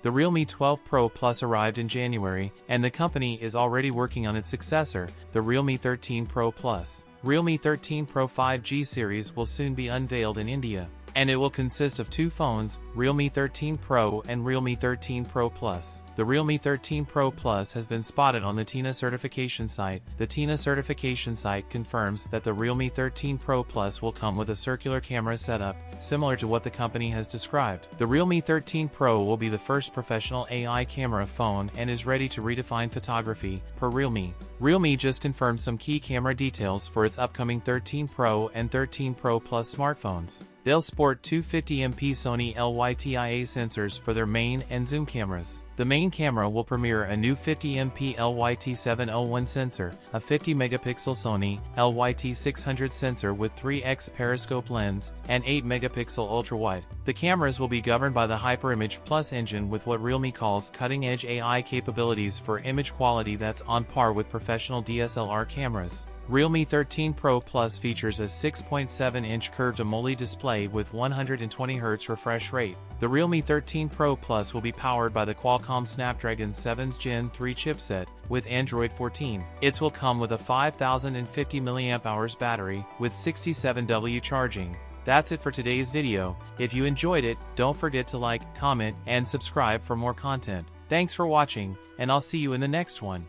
The Realme 12 Pro Plus arrived in January, and the company is already working on its successor, the Realme 13 Pro Plus. Realme 13 Pro 5G series will soon be unveiled in India, and it will consist of two phones, Realme 13 Pro and Realme 13 Pro Plus. The Realme 13 Pro Plus has been spotted on the TINA certification site. The TINA certification site confirms that the Realme 13 Pro Plus will come with a circular camera setup, similar to what the company has described. The Realme 13 Pro will be the first professional AI camera phone and is ready to redefine photography, per Realme. Realme just confirmed some key camera details for its upcoming 13 Pro and 13 Pro Plus smartphones. They'll sport 250MP Sony LYTIA sensors for their main and zoom cameras. The main camera will premiere a new 50MP LYT701 sensor, a 50MP Sony LYT600 sensor with 3x periscope lens, and 8MP ultra-wide. The cameras will be governed by the HyperImage Plus engine with what Realme calls cutting-edge AI capabilities for image quality that's on par with professional DSLR cameras. Realme 13 Pro Plus features a 6.7-inch curved AMOLED display with 120Hz refresh rate. The Realme 13 Pro Plus will be powered by the Qualcomm Snapdragon 7's Gen 3 chipset, with Android 14. It will come with a 5050 mAh battery, with 67W charging. That's it for today's video. If you enjoyed it, don't forget to like, comment, and subscribe for more content. Thanks for watching, and I'll see you in the next one.